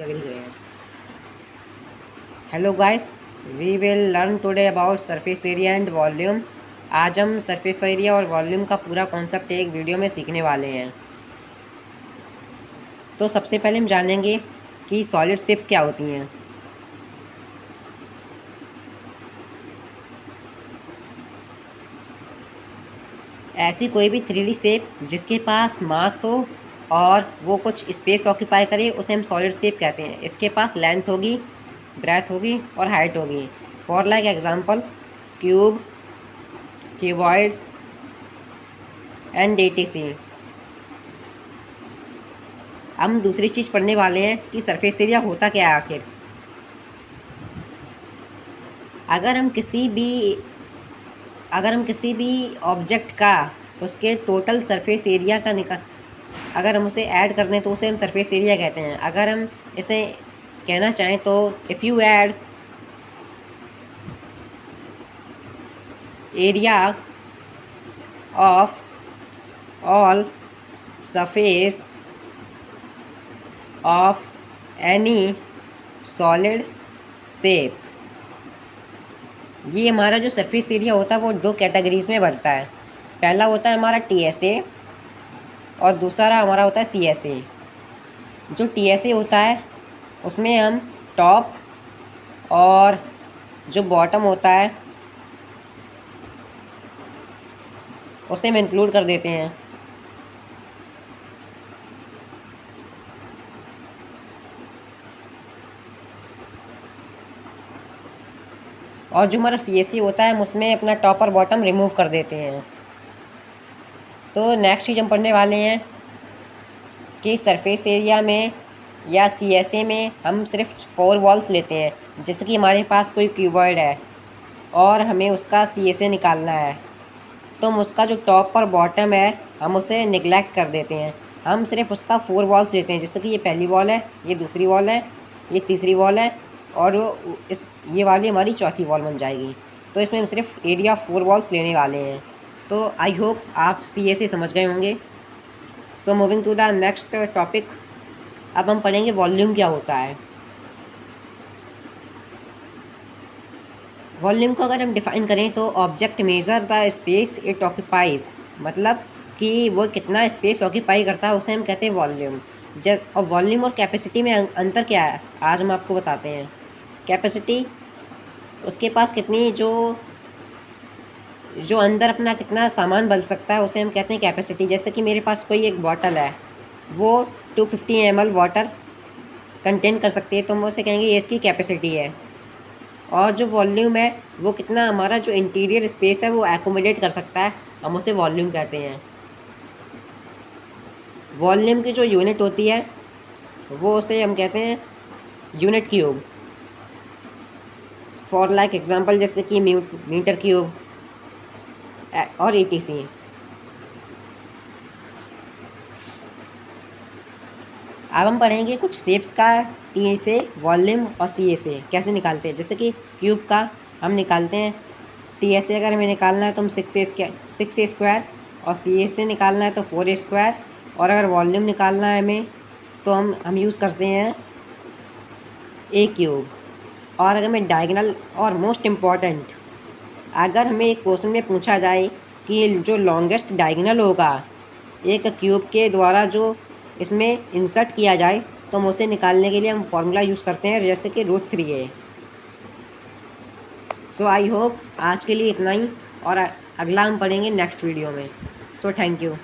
Agree करें। Hello guys, we will learn today about surface area and volume. आज हम surface area और volume का पूरा कॉन्सेप्ट एक वीडियो में सीखने वाले हैं। तो सबसे पहले हम जानेंगे कि सॉलिड शेप्स क्या होती हैं। ऐसी कोई भी 3D शेप जिसके पास मास हो और वो कुछ स्पेस ऑक्यूपाई करे उसे हम सॉलिड शेप कहते हैं। इसके पास लेंथ होगी, ब्रेथ होगी और हाइट होगी। For like example cube, cuboid and etc। हम दूसरी चीज़ पढ़ने वाले हैं कि सरफेस एरिया होता क्या है आखिर। अगर हम किसी भी ऑब्जेक्ट का उसके टोटल सरफेस एरिया का अगर हम उसे ऐड कर दें तो उसे हम सरफेस एरिया कहते हैं। अगर हम इसे कहना चाहें तो if you add area of all surface of any solid shape, ये हमारा जो सरफेस एरिया होता है वो दो कैटेगरीज में बनता है। पहला होता है हमारा TSA और दूसरा हमारा होता है CSA। जो TSA होता है उसमें हम टॉप और जो बॉटम होता है उसे हम इंक्लूड कर देते हैं। और जो हमारा CSA होता है हम उसमें अपना टॉप और बॉटम रिमूव कर देते हैं। तो नेक्स्ट चीज़ हम पढ़ने वाले हैं कि सरफेस एरिया में या CSA में हम सिर्फ 4 वॉल्स लेते हैं। जैसे कि हमारे पास कोई क्यूबॉइड है और हमें उसका CSA निकालना है तो हम उसका जो टॉप और बॉटम है हम उसे निगलेक्ट कर देते हैं। हम सिर्फ उसका 4 वॉल्स लेते हैं। जैसे कि ये पहली वॉल है, ये दूसरी वॉल है, ये तीसरी वॉल है और ये वाली हमारी चौथी वॉल बन जाएगी। तो इसमें हम सिर्फ एरिया 4 वॉल्स लेने वाले हैं। तो आई होप आप CSA समझ गए होंगे। So moving to the next topic, अब हम पढ़ेंगे वॉल्यूम क्या होता है। वॉल्यूम को अगर हम डिफ़ाइन करें तो object measure the space it occupies, मतलब कि वो कितना स्पेस ऑक्यूपाई करता है उसे हम कहते हैं वॉल्यूम। और वॉल्यूम और कैपेसिटी में अंतर क्या है आज हम आपको बताते हैं। कैपेसिटी उसके पास कितनी जो अंदर अपना कितना सामान बल सकता है उसे हम कहते हैं कैपेसिटी। जैसे कि मेरे पास कोई एक बॉटल है वो 250 ml वाटर कंटेन कर सकती है तो हम उसे कहेंगे ये इसकी कैपेसिटी है। और जो वॉल्यूम है वो कितना हमारा जो इंटीरियर स्पेस है वो एकोमोडेट कर सकता है, हम उसे वॉल्यूम कहते हैं। वॉल्यूम की जो यूनिट होती है वो उसे हम कहते हैं unit cube. For like example जैसे कि मीटर क्यूब और etc। अब हम पढ़ेंगे कुछ शेप्स का TSA, वॉल्यूम और CSA कैसे निकालते हैं। जैसे कि क्यूब का हम निकालते हैं TSA अगर हमें निकालना है तो हम 6a स्क्वायर और CSA निकालना है तो 4a स्क्वायर। और अगर वॉल्यूम निकालना है हमें तो हम यूज़ करते हैं a क्यूब। और अगर हमें डायगोनल और मोस्ट इम्पॉर्टेंट, अगर हमें एक क्वेश्चन में पूछा जाए कि जो लॉन्गेस्ट डायगोनल होगा एक क्यूब के द्वारा जो इसमें इंसर्ट किया जाए तो हम उसे निकालने के लिए हम फॉर्मूला यूज़ करते हैं जैसे कि √3a। सो आई होप आज के लिए इतना ही और अगला हम पढ़ेंगे नेक्स्ट वीडियो में। So thank you.